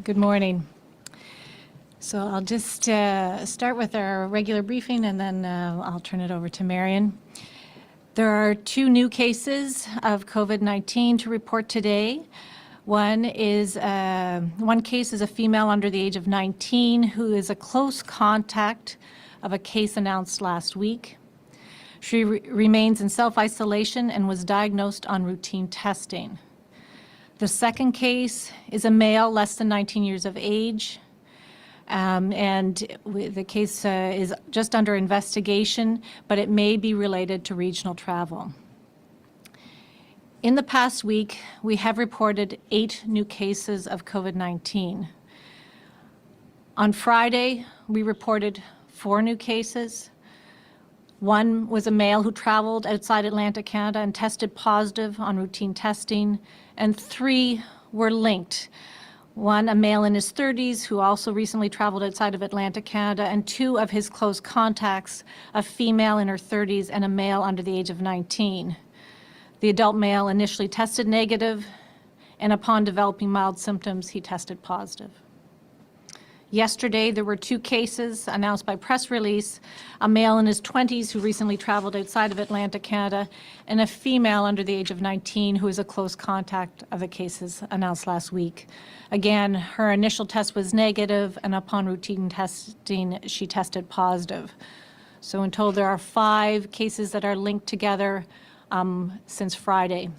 Good morning. So I'll just start with our regular briefing, and then I'll turn it over to Marion. There are 2 new cases of COVID-19 to report today. One case is a female under the age of 19 who is a close contact of a case announced last week. She remains in self-isolation and was diagnosed on routine testing. The second case is a male less than 19 years of age, and the case is just under investigation, but it may be related to regional travel. In the past week, we have reported 8 new cases of COVID-19. On Friday, we reported 4 new cases. One was a male who traveled outside Atlantic, Canada and tested positive on routine testing, and 3 were linked. One, a male in his 30s who also recently traveled outside of Atlantic, Canada, and 2 of his close contacts, a female in her 30s and a male under the age of 19. The adult male initially tested negative, and upon developing mild symptoms, he tested positive. Yesterday, there were 2 cases announced by press release, a male in his 20s who recently traveled outside of Atlantic, Canada, and a female under the age of 19 who is a close contact of the cases announced last week. Again, her initial test was negative, and upon routine testing, she tested positive. So in total, there are 5 cases that are linked together since Friday.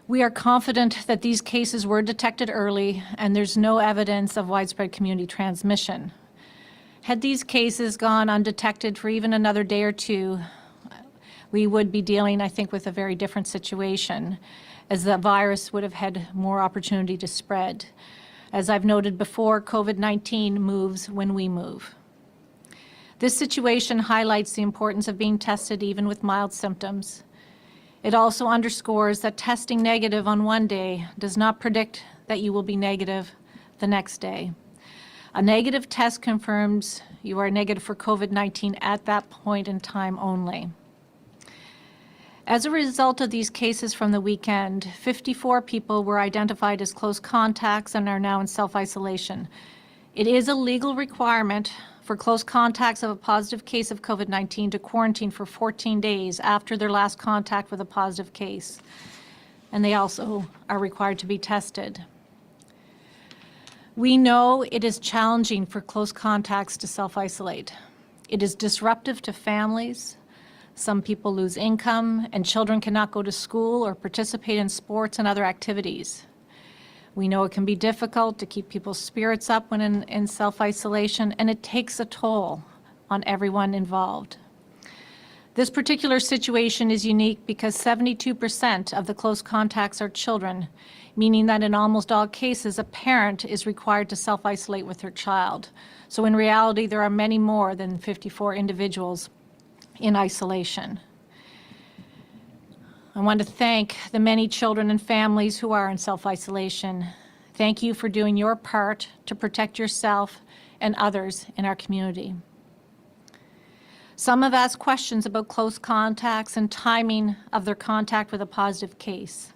We are confident that these cases were detected early, and there's no evidence of widespread community transmission. Had these cases gone undetected for even another day or 2, we would be dealing, I think, with a very different situation, as the virus would have had more opportunity to spread. As I've noted before, COVID-19 moves when we move. This situation highlights the importance of being tested even with mild symptoms. It also underscores that testing negative on one day does not predict that you will be negative the next day. A negative test confirms you are negative for COVID-19 at that point in time only. As a result of these cases from the weekend, 54 people were identified as close contacts and are now in self-isolation. It is a legal requirement for close contacts of a positive case of COVID-19 to quarantine for 14 days after their last contact with a positive case. And they also are required to be tested. We know it is challenging for close contacts to self-isolate. It is disruptive to families. Some people lose income, and children cannot go to school or participate in sports and other activities. We know it can be difficult to keep people's spirits up when in self-isolation, and it takes a toll on everyone involved. This particular situation is unique because 72% of the close contacts are children, meaning that in almost all cases, a parent is required to self-isolate with their child. So in reality, there are many more than 54 individuals in isolation. I want to thank the many children and families who are in self-isolation. Thank you for doing your part to protect yourself and others in our community. Some have asked questions about close contacts and timing of their contact with a positive case.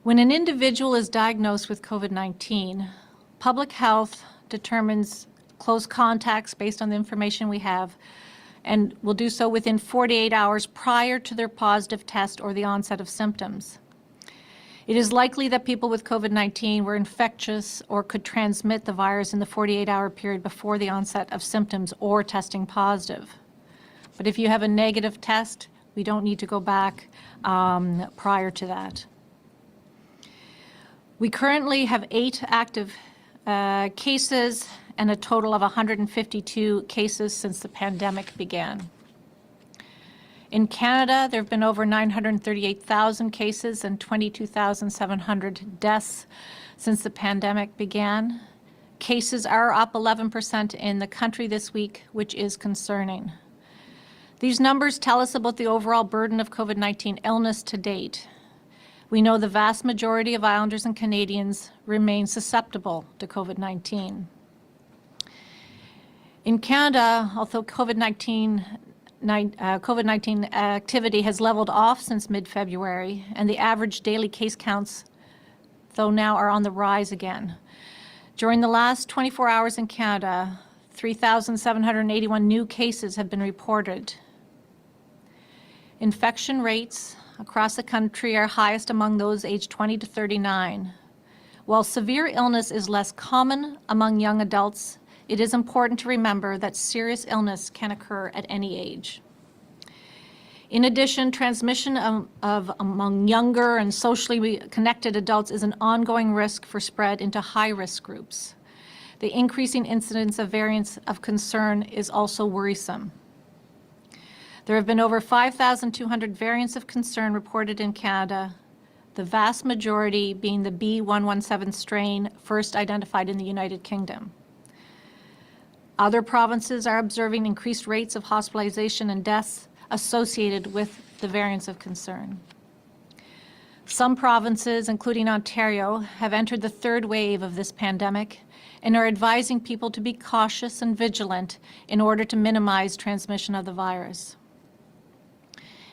When an individual is diagnosed with COVID-19, public health determines close contacts based on the information we have, and will do so within 48 hours prior to their positive test or the onset of symptoms. It is likely that people with COVID-19 were infectious or could transmit the virus in the 48-hour period before the onset of symptoms or testing positive. But if you have a negative test, we don't need to go back prior to that. We currently have 8 active cases and a total of 152 cases since the pandemic began. In Canada, there have been over 938,000 cases and 22,700 deaths since the pandemic began. Cases are up 11% in the country this week, which is concerning. These numbers tell us about the overall burden of COVID-19 illness to date. We know the vast majority of Islanders and Canadians remain susceptible to COVID-19. In Canada, although COVID-19 activity has leveled off since mid-February, and the average daily case counts though now are on the rise again. During the last 24 hours in Canada, 3,781 new cases have been reported. Infection rates across the country are highest among those aged 20 to 39. While severe illness is less common among young adults, it is important to remember that serious illness can occur at any age. In addition, transmission among younger and socially connected adults is an ongoing risk for spread into high-risk groups. The increasing incidence of variants of concern is also worrisome. There have been over 5,200 variants of concern reported in Canada, the vast majority being the B.1.1.7 strain first identified in the United Kingdom. Other provinces are observing increased rates of hospitalization and deaths associated with the variants of concern. Some provinces, including Ontario, have entered the third wave of this pandemic and are advising people to be cautious and vigilant in order to minimize transmission of the virus.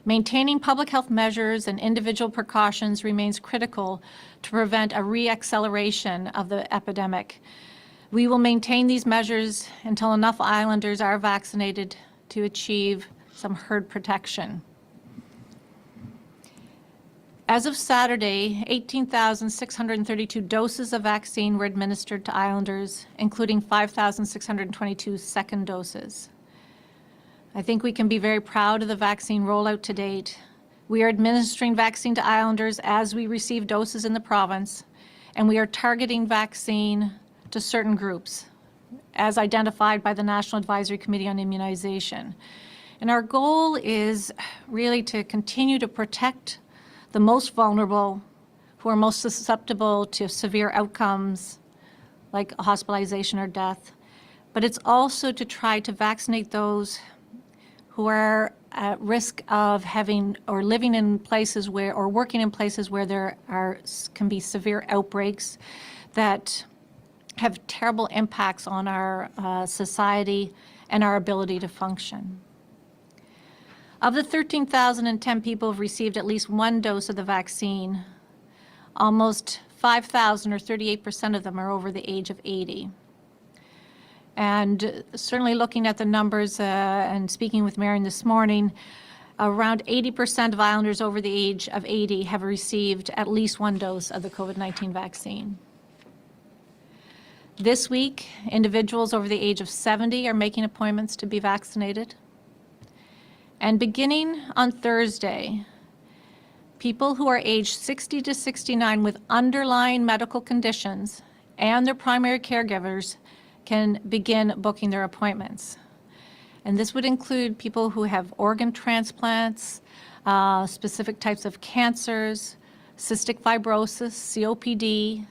Maintaining public health measures and individual precautions remains critical to prevent a re-acceleration of the epidemic. We will maintain these measures until enough islanders are vaccinated to achieve some herd protection. As of Saturday, 18,632 doses of vaccine were administered to islanders, including 5,622 second doses. I think we can be very proud of the vaccine rollout to date. We are administering vaccine to islanders as we receive doses in the province, and we are targeting vaccine to certain groups, as identified by the National Advisory Committee on Immunization. And our goal is really to continue to protect the most vulnerable, who are most susceptible to severe outcomes like hospitalization or death. But it's also to try to vaccinate those who are at risk of having or living in places where, or working in places where there can be severe outbreaks that have terrible impacts on our society and our ability to function. Of the 13,010 people who have received at least one dose of the vaccine, almost 5,000 or 38% of them are over the age of 80. And certainly looking at the numbers and speaking with Marion this morning, around 80% of islanders over the age of 80 have received at least one dose of the COVID-19 vaccine. This week, individuals over the age of 70 are making appointments to be vaccinated. And beginning on Thursday, people who are aged 60 to 69 with underlying medical conditions and their primary caregivers can begin booking their appointments. And this would include people who have organ transplants, specific types of cancers, cystic fibrosis, COPD,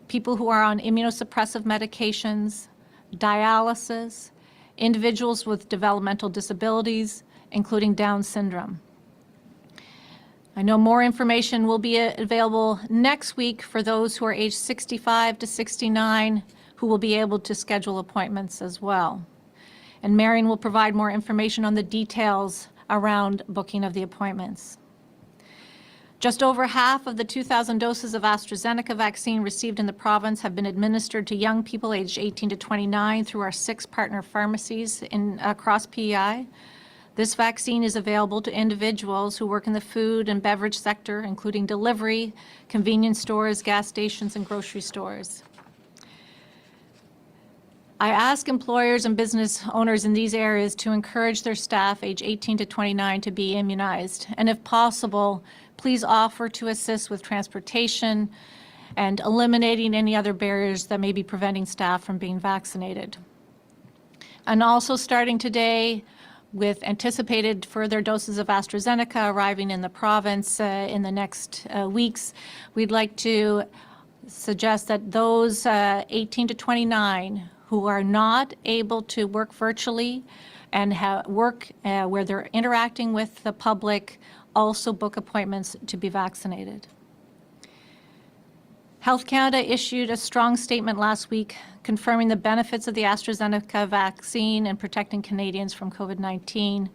people who are on immunosuppressive medications, dialysis, individuals with developmental disabilities, including Down syndrome. I know more information will be available next week for those who are aged 65 to 69 who will be able to schedule appointments as well. And Marion will provide more information on the details around booking of the appointments. Just over half of the 2,000 doses of AstraZeneca vaccine received in the province have been administered to young people aged 18 to 29 through our 6 partner pharmacies across PEI. This vaccine is available to individuals who work in the food and beverage sector, including delivery, convenience stores, gas stations, and grocery stores. I ask employers and business owners in these areas to encourage their staff age 18 to 29 to be immunized, and if possible, please offer to assist with transportation and eliminating any other barriers that may be preventing staff from being vaccinated. And also starting today, with anticipated further doses of AstraZeneca arriving in the province in the next weeks, we'd like to suggest that those 18 to 29 who are not able to work virtually and work where they're interacting with the public also book appointments to be vaccinated. Health Canada issued a strong statement last week confirming the benefits of the AstraZeneca vaccine in protecting Canadians from COVID-19.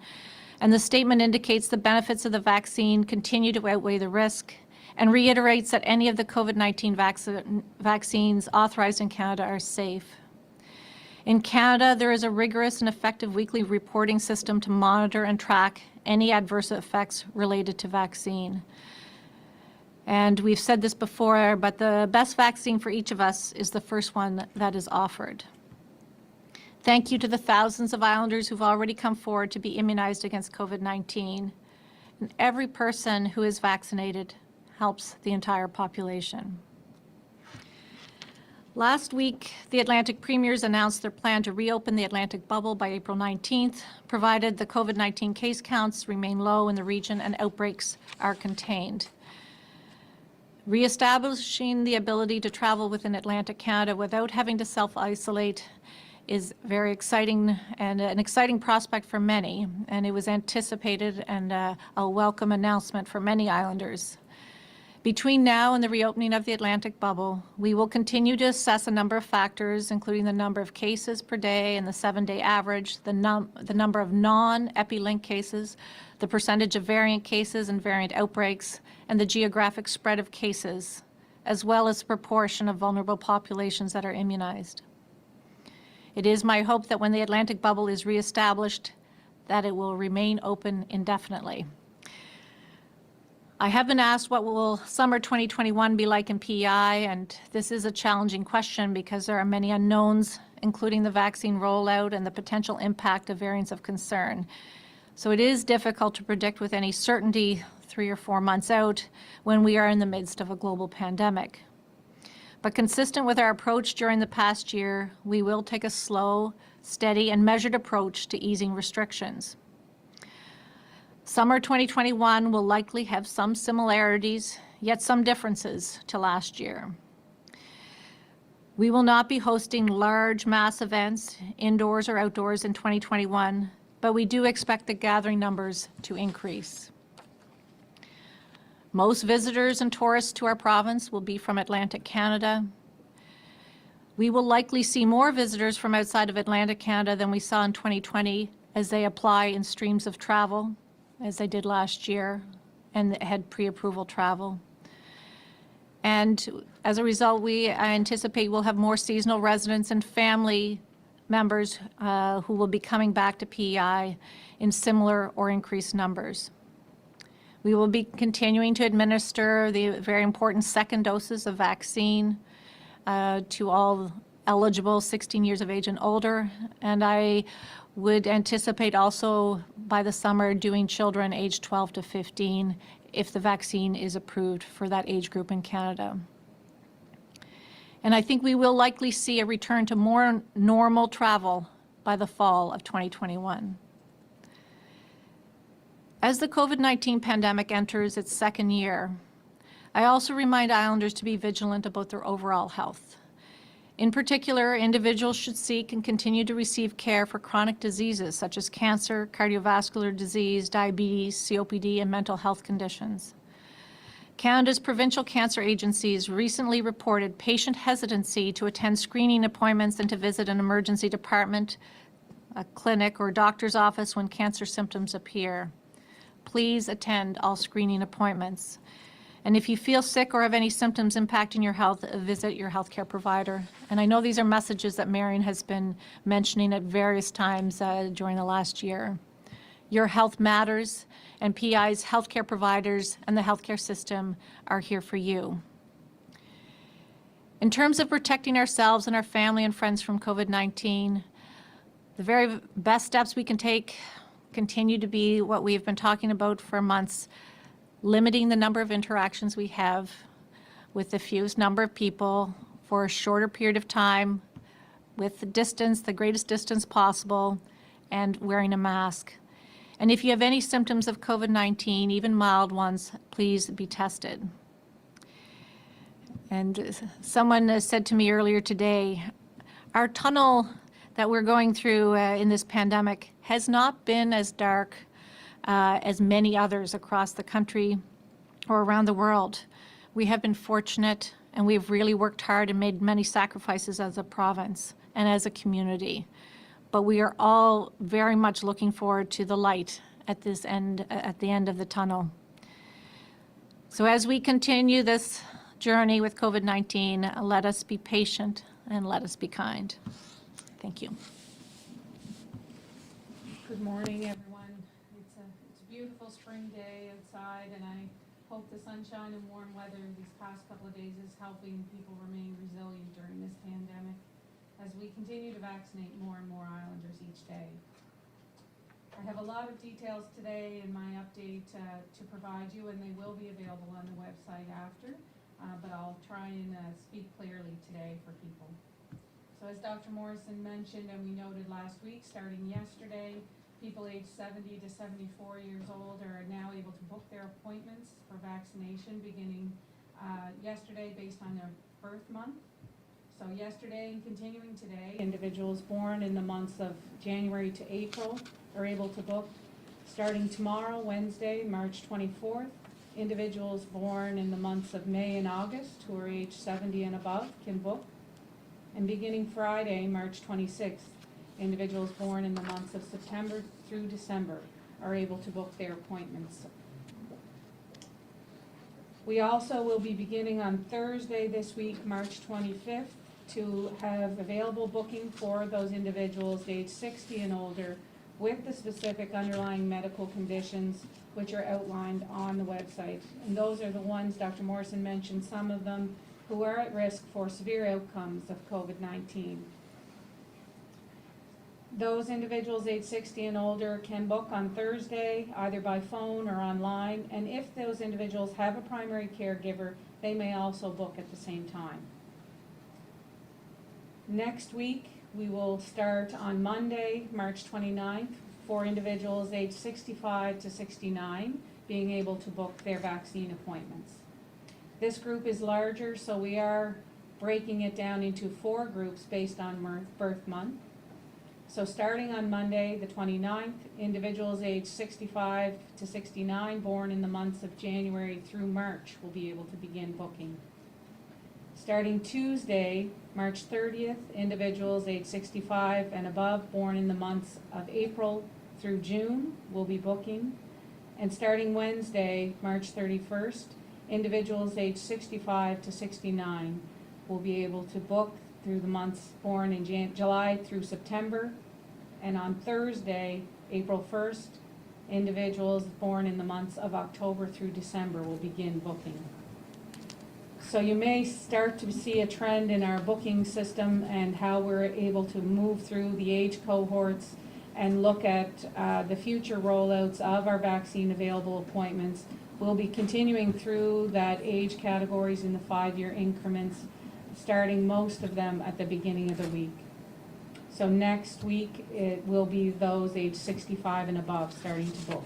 And the statement indicates the benefits of the vaccine continue to outweigh the risk, and reiterates that any of the COVID-19 vaccines authorized in Canada are safe. In Canada, there is a rigorous and effective weekly reporting system to monitor and track any adverse effects related to vaccine. And we've said this before, but the best vaccine for each of us is the first one that is offered. Thank you to the thousands of Islanders who've already come forward to be immunized against COVID-19. And every person who is vaccinated helps the entire population. Last week, the Atlantic Premiers announced their plan to reopen the Atlantic bubble by April 19th, provided the COVID-19 case counts remain low in the region and outbreaks are contained. Reestablishing the ability to travel within Atlantic Canada without having to self-isolate is very exciting and an exciting prospect for many, and it was anticipated and a welcome announcement for many Islanders. Between now and the reopening of the Atlantic bubble, we will continue to assess a number of factors, including the number of cases per day and the 7-day average, the number of non-EpiLink cases, the percentage of variant cases and variant outbreaks, and the geographic spread of cases, as well as the proportion of vulnerable populations that are immunized. It is my hope that when the Atlantic bubble is reestablished, that it will remain open indefinitely. I have been asked what will summer 2021 be like in PEI, and this is a challenging question because there are many unknowns, including the vaccine rollout and the potential impact of variants of concern. So it is difficult to predict with any certainty 3 or 4 months out when we are in the midst of a global pandemic. But consistent with our approach during the past year, we will take a slow, steady, and measured approach to easing restrictions. Summer 2021 will likely have some similarities, yet some differences to last year. We will not be hosting large mass events, indoors or outdoors, in 2021, but we do expect the gathering numbers to increase. Most visitors and tourists to our province will be from Atlantic Canada. We will likely see more visitors from outside of Atlantic Canada than we saw in 2020 as they apply in streams of travel, as they did last year, and had pre-approval travel. And as a result, I anticipate we'll have more seasonal residents and family members who will be coming back to PEI in similar or increased numbers. We will be continuing to administer the very important second doses of vaccine to all eligible 16 years of age and older, and I would anticipate also by the summer doing children aged 12 to 15 if the vaccine is approved for that age group in Canada. And I think we will likely see a return to more normal travel by the fall of 2021. As the COVID-19 pandemic enters its second year, I also remind Islanders to be vigilant about their overall health. In particular, individuals should seek and continue to receive care for chronic diseases such as cancer, cardiovascular disease, diabetes, COPD, and mental health conditions. Canada's provincial cancer agencies recently reported patient hesitancy to attend screening appointments and to visit an emergency department, a clinic, or doctor's office when cancer symptoms appear. Please attend all screening appointments. And if you feel sick or have any symptoms impacting your health, visit your healthcare provider. And I know these are messages that Marion has been mentioning at various times during the last year. Your health matters, and PEI's healthcare providers and the healthcare system are here for you. In terms of protecting ourselves and our family and friends from COVID-19, the very best steps we can take continue to be what we've been talking about for months: limiting the number of interactions we have with the fewest number of people for a shorter period of time, with the greatest distance possible, and wearing a mask. And if you have any symptoms of COVID-19, even mild ones, please be tested. And someone said to me earlier today, our tunnel that we're going through in this pandemic has not been as dark as many others across the country or around the world. We have been fortunate, and we've really worked hard and made many sacrifices as a province and as a community. But we are all very much looking forward to the light at the end of the tunnel. So as we continue this journey with COVID-19, let us be patient and let us be kind. Thank you. Good morning, everyone. It's a beautiful spring day outside, and I hope the sunshine and warm weather these past couple of days is helping people remain resilient during this pandemic as we continue to vaccinate more and more Islanders each day. I have a lot of details today in my update to provide you, and they will be available on the website after, but I'll try and speak clearly today for people. So as Dr. Morrison mentioned, and we noted last week, starting yesterday, people aged 70 to 74 years old are now able to book their appointments for vaccination beginning yesterday based on their birth month. So yesterday and continuing today, individuals born in the months of January to April are able to book. Starting tomorrow, Wednesday, March 24th, individuals born in the months of May and August who are age 70 and above can book. And beginning Friday, March 26th, individuals born in the months of September through December are able to book their appointments. We also will be beginning on Thursday this week, March 25th, to have available booking for those individuals age 60 and older with the specific underlying medical conditions which are outlined on the website. And those are the ones Dr. Morrison mentioned, some of them who are at risk for severe outcomes of COVID-19. Those individuals age 60 and older can book on Thursday, either by phone or online, and if those individuals have a primary caregiver, they may also book at the same time. Next week, we will start on Monday, March 29th, for individuals age 65 to 69 being able to book their vaccine appointments. This group is larger, so we are breaking it down into 4 groups based on birth month. So starting on Monday, the 29th, individuals age 65 to 69 born in the months of January through March will be able to begin booking. Starting Tuesday, March 30th, individuals age 65 and above born in the months of April through June will be booking. And starting Wednesday, March 31st, individuals age 65 to 69 will be able to book through the months born in July through September. And on Thursday, April 1st, individuals born in the months of October through December will begin booking. So you may start to see a trend in our booking system and how we're able to move through the age cohorts and look at the future rollouts of our vaccine available appointments. We'll be continuing through that age categories in the 5-year increments, starting most of them at the beginning of the week. So next week, it will be those age 65 and above starting to book.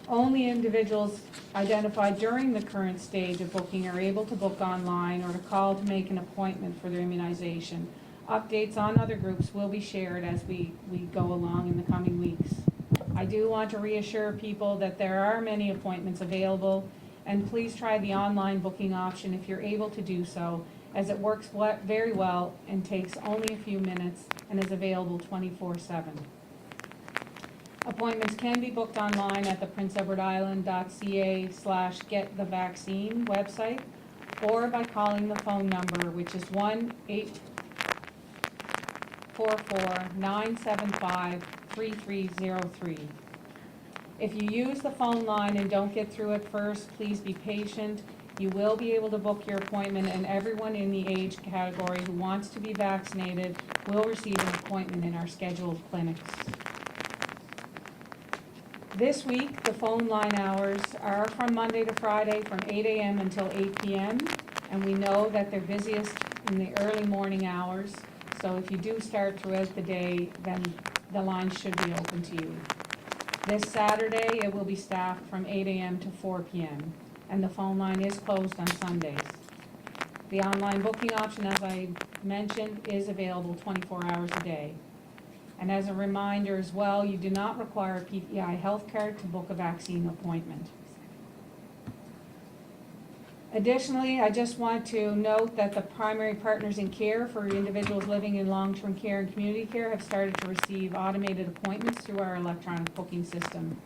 Only individuals identified during the current stage of booking are able to book online or to call to make an appointment for their immunization. Updates on other groups will be shared as we go along in the coming weeks. I do want to reassure people that there are many appointments available, and please try the online booking option if you're able to do so, as it works very well and takes only a few minutes and is available 24/7. Appointments can be booked online at the princeedwardisland.ca/getthevaccine website or by calling the phone number, which is 1-844-975-3303. If you use the phone line and don't get through at first, please be patient. You will be able to book your appointment, and everyone in the age category who wants to be vaccinated will receive an appointment in our scheduled clinics. This week, the phone line hours are from Monday to Friday from 8 a.m. until 8 p.m. and we know that they're busiest in the early morning hours. So if you do start throughout the day, then the line should be open to you. This Saturday, it will be staffed from 8 a.m. to 4 p.m. and the phone line is closed on Sundays. The online booking option, as I mentioned, is available 24 hours a day. And as a reminder as well, you do not require a PEI health card to book a vaccine appointment. Additionally, I just want to note that the primary partners in care for individuals living in long-term care and community care have started to receive automated appointments through our electronic booking system.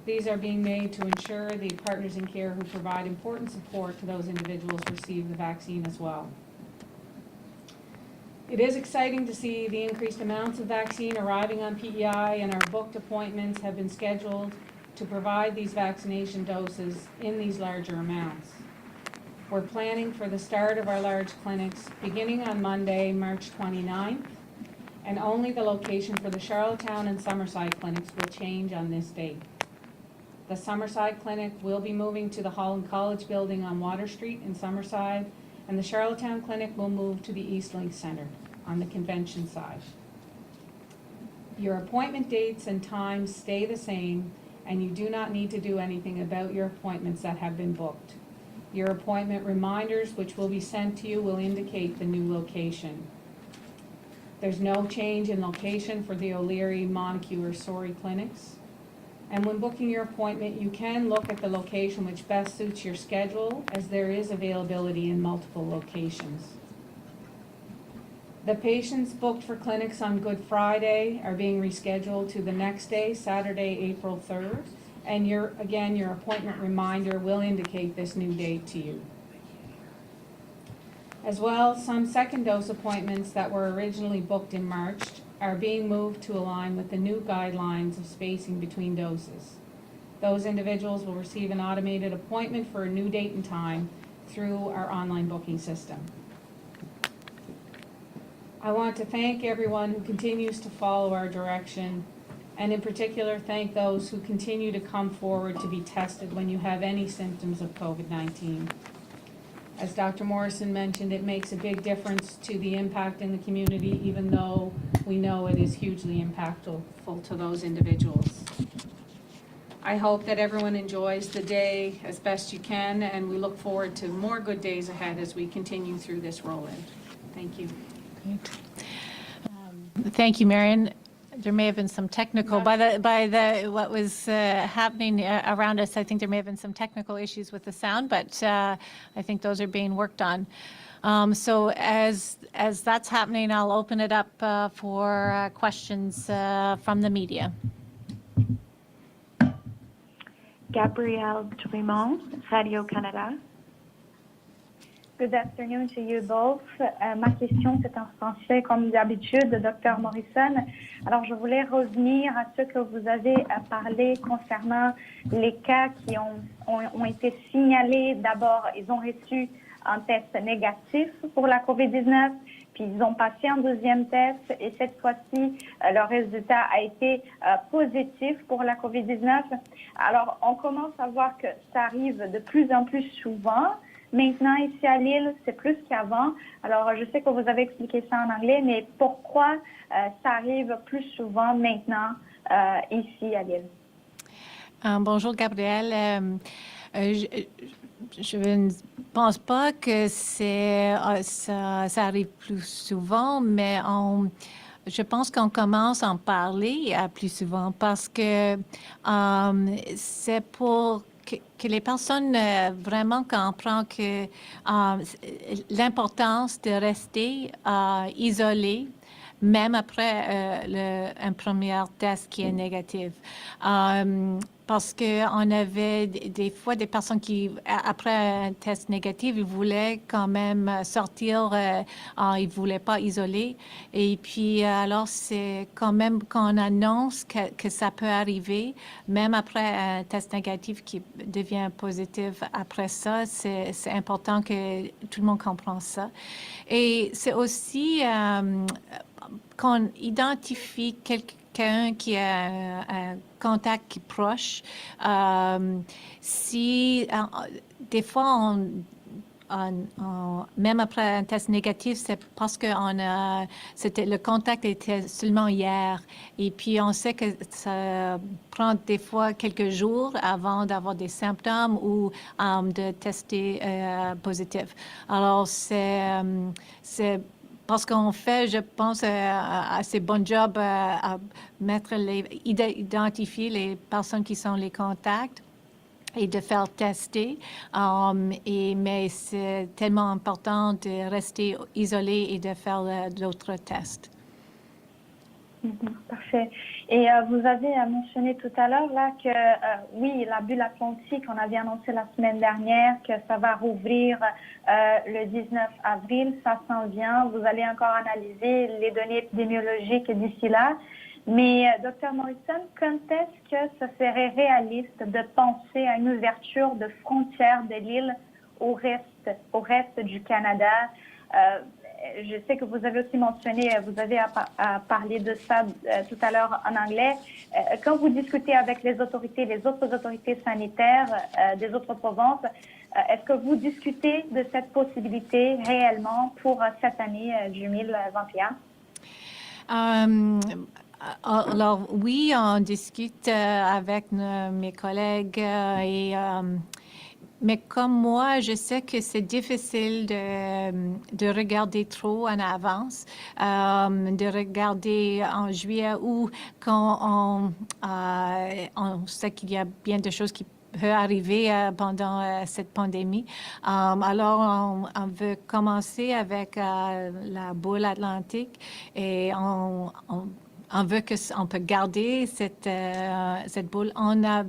These are being made to ensure the partners in care who provide important support to those individuals receive the vaccine as well. It is exciting to see the increased amounts of vaccine arriving on PEI, and our booked appointments have been scheduled to provide these vaccination doses in these larger amounts. We're planning for the start of our large clinics beginning on Monday, March 29th, and only the location for the Charlottetown and Summerside clinics will change on this date. The Summerside clinic will be moving to the Holland College building on Water Street in Summerside, and the Charlottetown clinic will move to the Eastlink Center on the convention side. Your appointment dates and times stay the same, and you do not need to do anything about your appointments that have been booked. Your appointment reminders, which will be sent to you, will indicate the new location. There's no change in location for the O'Leary, Montague, or Surrey clinics. And when booking your appointment, you can look at the location which best suits your schedule, as there is availability in multiple locations. The patients booked for clinics on Good Friday are being rescheduled to the next day, Saturday, April 3rd. And your appointment reminder will indicate this new date to you. As well, some second dose appointments that were originally booked in March are being moved to align with the new guidelines of spacing between doses. Those individuals will receive an automated appointment for a new date and time through our online booking system. I want to thank everyone who continues to follow our direction, and in particular thank those who continue to come forward to be tested when you have any symptoms of COVID-19. As Dr. Morrison mentioned, it makes a big difference to the impact in the community, even though we know it is hugely impactful to those individuals. I hope that everyone enjoys the day as best you can, and we look forward to more good days ahead as we continue through this roll-in. Thank you. Great. Thank you, Marion. There may have been some technical, by what was happening around us, I think there may have been some technical issues with the sound, but I think those are being worked on. So as that's happening, I'll open it up for questions from the media. Gabrielle Drummond, Radio-Canada. Good afternoon to you both. Ma question, c'est en français, comme d'habitude, Dr. Morrison. Alors, je voulais revenir à ce que vous avez parlé concernant les cas qui ont été signalés. D'abord, ils ont reçu un test négatif pour la COVID-19, puis ils ont passé un deuxième test, et cette fois-ci, le résultat a été positif pour la COVID-19. Alors, on commence à voir que ça arrive de plus en plus souvent. Maintenant, ici à Lille, c'est plus qu'avant. Alors, je sais que vous avez expliqué ça en anglais, mais pourquoi ça arrive plus souvent maintenant ici à Lille? Bonjour, Gabrielle. Je ne pense pas que ça arrive plus souvent, mais je pense qu'on commence à en parler plus souvent parce que c'est pour que les personnes vraiment comprennent que l'importance de rester isolé, même après un premier test qui est négatif. Parce qu'on avait des fois des personnes qui, après un test négatif, ils voulaient quand même sortir, ils ne voulaient pas isoler. Et puis, alors, c'est quand même qu'on annonce que ça peut arriver, même après un test négatif qui devient positif après ça. C'est important que tout le monde comprenne ça. Et c'est aussi qu'on identifie quelqu'un qui a un contact qui est proche. Si des fois, même après un test négatif, c'est parce que le contact était seulement hier. Et puis, on sait que ça prend des fois quelques jours avant d'avoir des symptômes ou de tester positif. Alors, c'est parce qu'on fait, je pense, assez bon job à identifier les personnes qui sont les contacts et de faire tester. Mais c'est tellement important de rester isolé et de faire d'autres tests. Parfait. Et vous avez mentionné tout à l'heure là que oui, la bulle atlantique, on avait annoncé la semaine dernière que ça va rouvrir le 19 avril, ça s'en vient. Vous allez encore analyser les données épidémiologiques d'ici là. Mais Dr Morrison, quand est-ce que ce serait réaliste de penser à une ouverture de frontières de l'île au reste du Canada? Je sais que vous avez aussi mentionné, vous avez parlé de ça tout à l'heure en anglais. Quand vous discutez avec les autres autorités sanitaires des autres provinces, est-ce que vous discutez de cette possibilité réellement pour cette année 2021? Alors oui, on discute avec mes collègues mais comme moi, je sais que c'est difficile de regarder trop en avance, de regarder en juillet ou quand on sait qu'il y a bien de choses qui peuvent arriver pendant cette pandémie. Alors, on veut commencer avec la boule atlantique et on veut qu'on peut garder cette boule. On a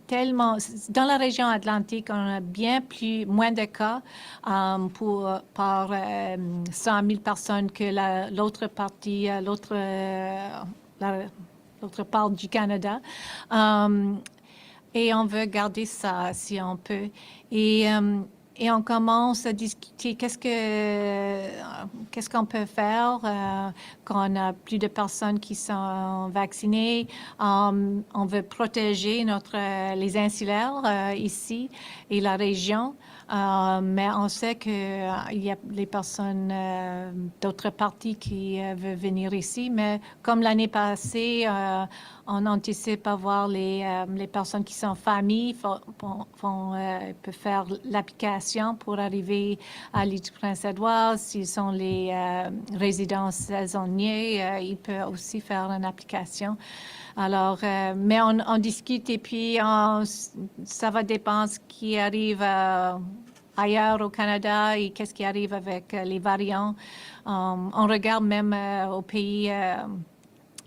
tellement, dans la région atlantique, on a moins de cas par 100 000 personnes que l'autre partie, l'autre part du Canada. Et on veut garder ça si on peut. Et on commence à discuter qu'est-ce qu'on peut faire quand on a plus de personnes qui sont vaccinées. On veut protéger les insulaires ici et la région, mais on sait qu'il y a les personnes d'autres parties qui veulent venir ici. Mais comme l'année passée, on anticipe avoir les personnes qui sont familles peuvent faire l'application pour arriver à l'île du Prince-Édouard. S'ils sont les résidents saisonniers, ils peuvent aussi faire une application. Alors, mais on discute et puis ça va dépendre ce qui arrive ailleurs au Canada et qu'est-ce qui arrive avec les variants. On regarde même au pays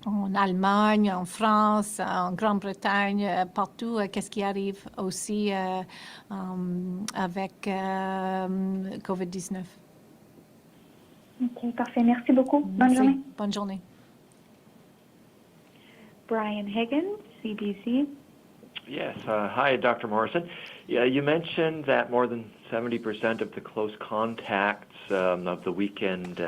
en Allemagne, en France, en Grande-Bretagne, partout, qu'est-ce qui arrive aussi avec COVID-19. OK, parfait. Merci beaucoup. Bonne journée. Bonne journée. Brian Higgins, CBC. Yes. Hi, Dr. Morrison. Yeah, you mentioned that more than 70% of the close contacts of the weekend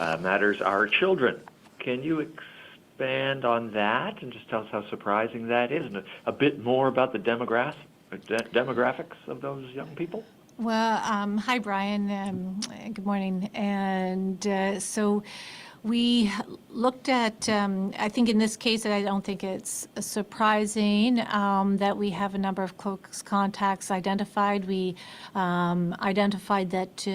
matters are children. Can you expand on that and just tell us how surprising that is and a bit more about the demographics of those young people? Well, hi, Brian. Good morning. And so we looked at, I think in this case, I don't think it's surprising that we have a number of close contacts identified. We identified that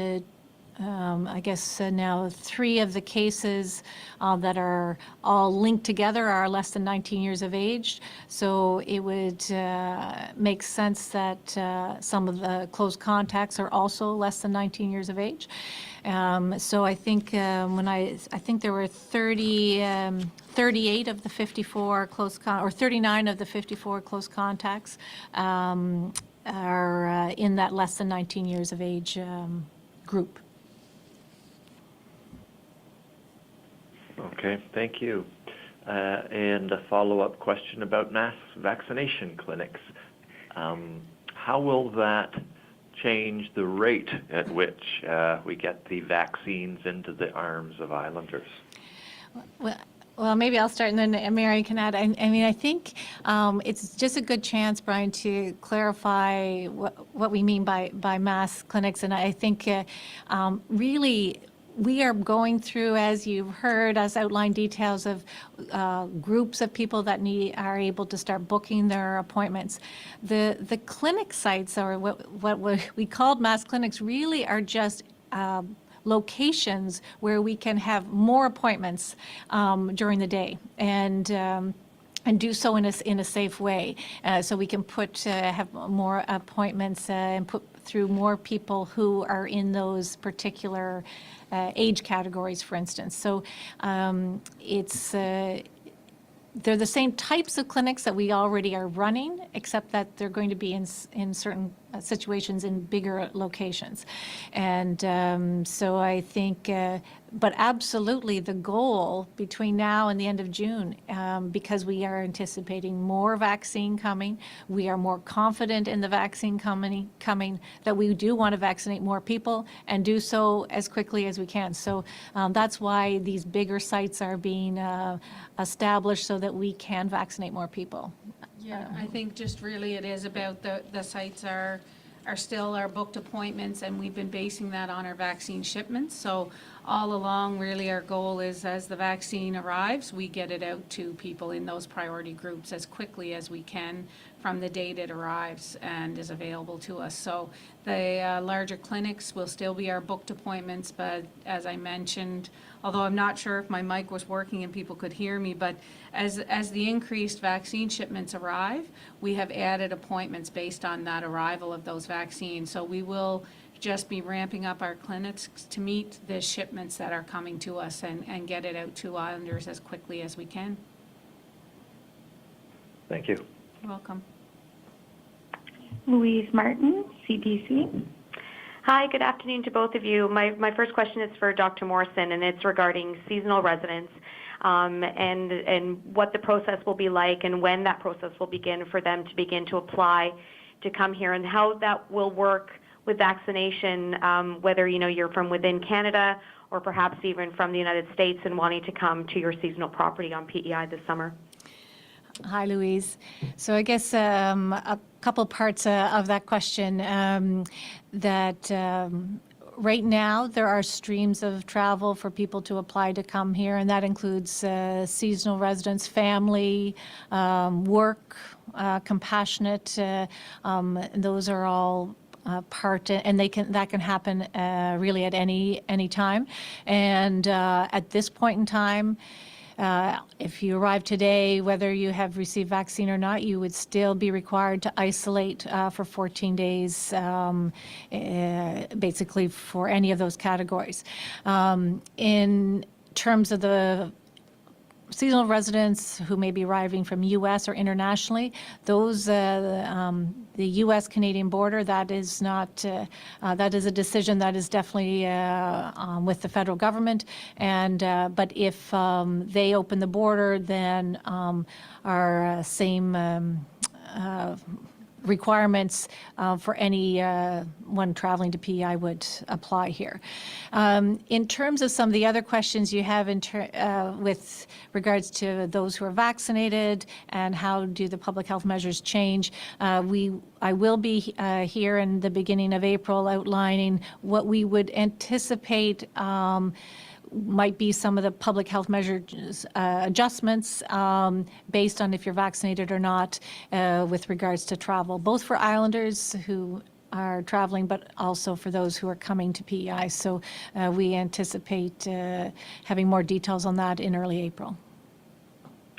I guess now 3 of the cases that are all linked together are less than 19 years of age. So it would make sense that some of the close contacts are also less than 19 years of age. So I think I think there were 38 of the 54 or 39 of the 54 close contacts are in that less than 19 years of age group. Okay, thank you. And a follow-up question about mass vaccination clinics. How will that change the rate at which we get the vaccines into the arms of islanders? Well, maybe I'll start and then Mary can add. I mean, I think it's just a good chance, Brian, to clarify what we mean by mass clinics. And I think really we are going through, as you've heard us outline details of groups of people that are able to start booking their appointments. The clinic sites, or what we called mass clinics, really are just locations where we can have more appointments during the day. And and do so in a safe way, so we can have more appointments and put through more people who are in those particular age categories, for instance. So they're the same types of clinics that we already are running, except that they're going to be in certain situations in bigger locations. And so I think, but absolutely the goal between now and the end of June, because we are anticipating more vaccine coming, we are more confident in the vaccine coming, that we do want to vaccinate more people and do so as quickly as we can. So that's why these bigger sites are being established so that we can vaccinate more people. Yeah, I think just really it is about the sites are still our booked appointments, and we've been basing that on our vaccine shipments. So all along, really our goal is as the vaccine arrives, we get it out to people in those priority groups as quickly as we can from the date it arrives and is available to us. So the larger clinics will still be our booked appointments, but as I mentioned, although I'm not sure if my mic was working and people could hear me, but as the increased vaccine shipments arrive, we have added appointments based on that arrival of those vaccines. So we will just be ramping up our clinics to meet the shipments that are coming to us and get it out to Islanders as quickly as we can. Thank you. You're welcome. Louise Martin, CBC. Hi, good afternoon to both of you. My first question is for Dr. Morrison, and it's regarding seasonal residents and what the process will be like and when that process will begin for them to begin to apply to come here, and how that will work with vaccination, whether you're from within Canada or perhaps even from the United States and wanting to come to your seasonal property on PEI this summer. Hi, Louise. So I guess a couple parts of that question. Right now, there are streams of travel for people to apply to come here, and that includes seasonal residents, family, work, compassionate. Those are all part, and that can happen really at any time. And at this point in time, if you arrive today, whether you have received vaccine or not, you would still be required to isolate for 14 days, basically for any of those categories. In terms of the seasonal residents who may be arriving from U.S. or internationally, those the U.S.-Canadian border, that is not that is a decision that is definitely with the federal government. And but if they open the border, then our same requirements for anyone traveling to PEI would apply here. In terms of some of the other questions you have with regards to those who are vaccinated and how do the public health measures change, I will be here in the beginning of April outlining what we would anticipate might be some of the public health measures adjustments based on if you're vaccinated or not with regards to travel, both for Islanders who are traveling, but also for those who are coming to PEI. So we anticipate having more details on that in early April.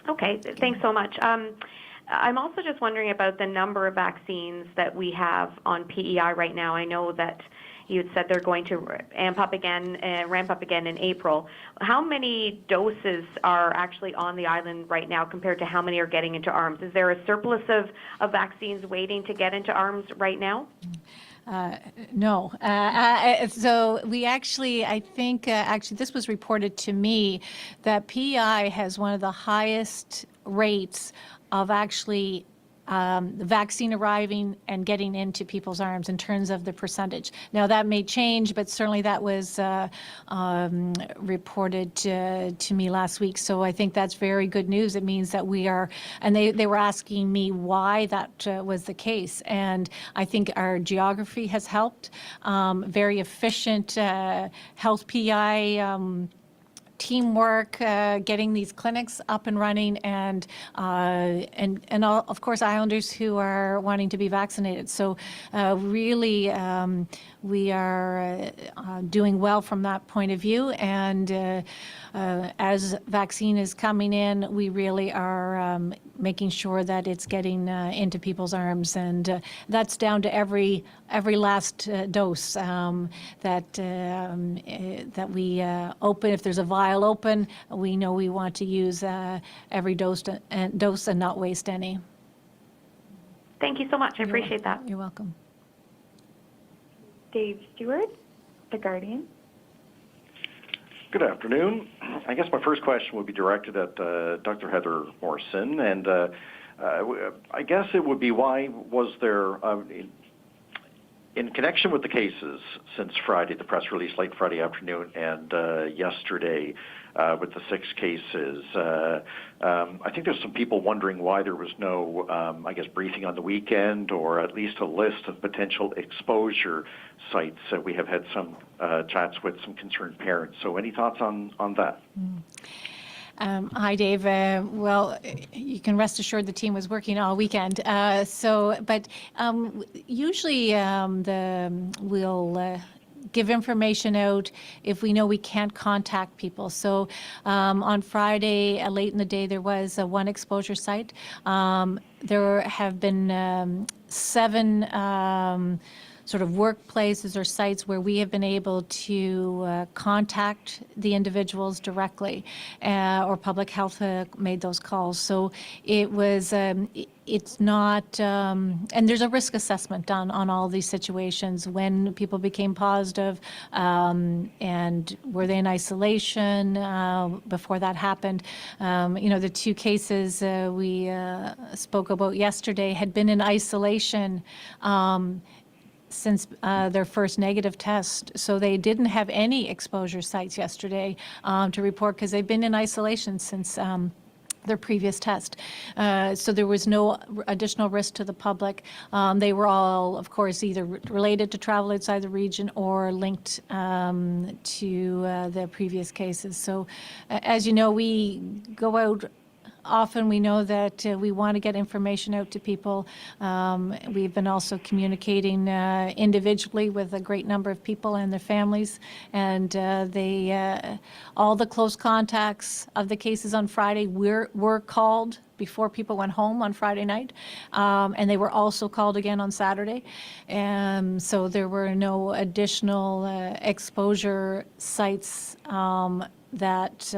Okay, thanks so much. I'm also just wondering about the number of vaccines that we have on PEI right now. I know that you had said they're going to ramp up again in April. How many doses are actually on the island right now compared to how many are getting into arms? Is there a surplus of vaccines waiting to get into arms right now? No. So we actually, I think, actually this was reported to me that PEI has one of the highest rates of actually the vaccine arriving and getting into people's arms in terms of the percentage. Now that may change, but certainly that was reported to me last week. So I think that's very good news. It means that we are, and they were asking me why that was the case. And I think our geography has helped. Very efficient health PI teamwork, getting these clinics up and running, and all, of course, Islanders who are wanting to be vaccinated. So really, we are doing well from that point of view. And as vaccine is coming in, we really are making sure that it's getting into people's arms, and that's down to every last dose that we open. If there's a vial open, we know we want to use every dose and not waste any. Thank you so much. I appreciate that. You're welcome. Dave Stewart, The Guardian. Good afternoon. I guess my first question would be directed at Dr. Heather Morrison, and I guess it would be, why was there, in connection with the cases since Friday, the press release late Friday afternoon, and yesterday with the 6 cases, I think there's some people wondering why there was no, I guess, briefing on the weekend, or at least a list of potential exposure sites. We have had some chats with some concerned parents. So any thoughts on that? Hi, Dave. Well, you can rest assured the team was working all weekend. But usually we'll give information out if we know we can't contact people. So on Friday, late in the day, there was one exposure site. There have been 7 sort of workplaces or sites where we have been able to contact the individuals directly, or public health made those calls. So it was, it's not, and there's a risk assessment done on all these situations when people became positive, and were they in isolation before that happened. The 2 cases we spoke about yesterday had been in isolation since their first negative test. So they didn't have any exposure sites yesterday to report, because they've been in isolation since their previous test. So there was no additional risk to the public. They were all, of course, either related to travel outside the region or linked to the previous cases. So as you know, we go out often. We know that we want to get information out to people. We've been also communicating individually with a great number of people and their families, and all the close contacts of the cases on Friday were called before people went home on Friday night, and they were also called again on Saturday. So there were no additional exposure sites that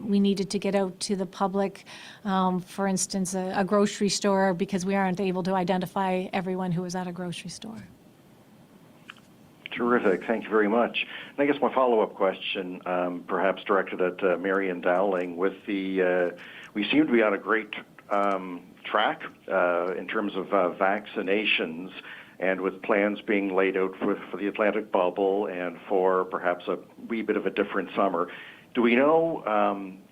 we needed to get out to the public. For instance, a grocery store, because we aren't able to identify everyone who was at a grocery store. Terrific. Thank you very much. And I guess my follow-up question, perhaps directed at Marion Dowling, with the, we seem to be on a great track in terms of vaccinations, and with plans being laid out for the Atlantic bubble and for perhaps a wee bit of a different summer. Do we know,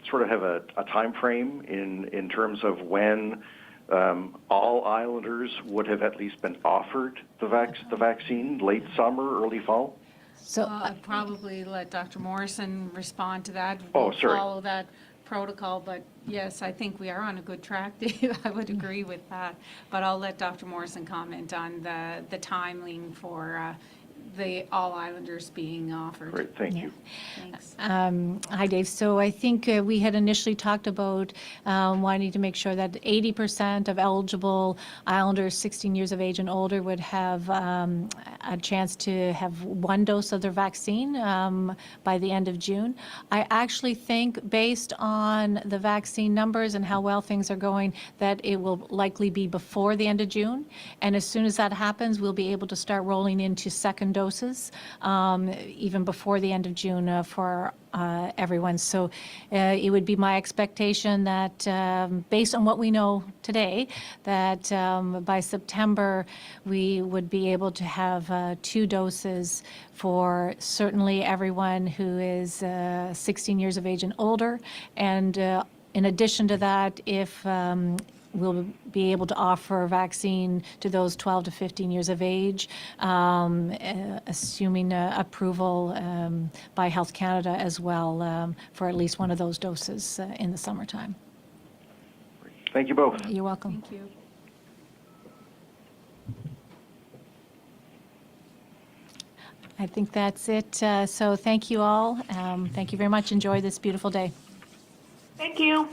sort of have a time frame in terms of when all Islanders would have at least been offered the vaccine, late summer, early fall? So I'd probably let Dr. Morrison respond to that. Oh, sorry. Follow that protocol, but yes, I think we are on a good track, Dave. I would agree with that, but I'll let Dr. Morrison comment on the timing for the all Islanders being offered. Great, thank you. Thanks. Hi, Dave. So I think we had initially talked about wanting to make sure that 80% of eligible Islanders 16 years of age and older would have a chance to have 1 dose of their vaccine by the end of June. I actually think, based on the vaccine numbers and how well things are going, that it will likely be before the end of June. And as soon as that happens, we'll be able to start rolling into second doses, even before the end of June for everyone. So it would be my expectation that, based on what we know today, that by September we would be able to have 2 doses for certainly everyone who is 16 years of age and older. And in addition to that, if we'll be able to offer a vaccine to those 12 to 15 years of age, assuming approval by Health Canada as well for at least one of those doses in the summertime. Thank you both. You're welcome. Thank you. I think that's it. So thank you all. Thank you very much. Enjoy this beautiful day. Thank you.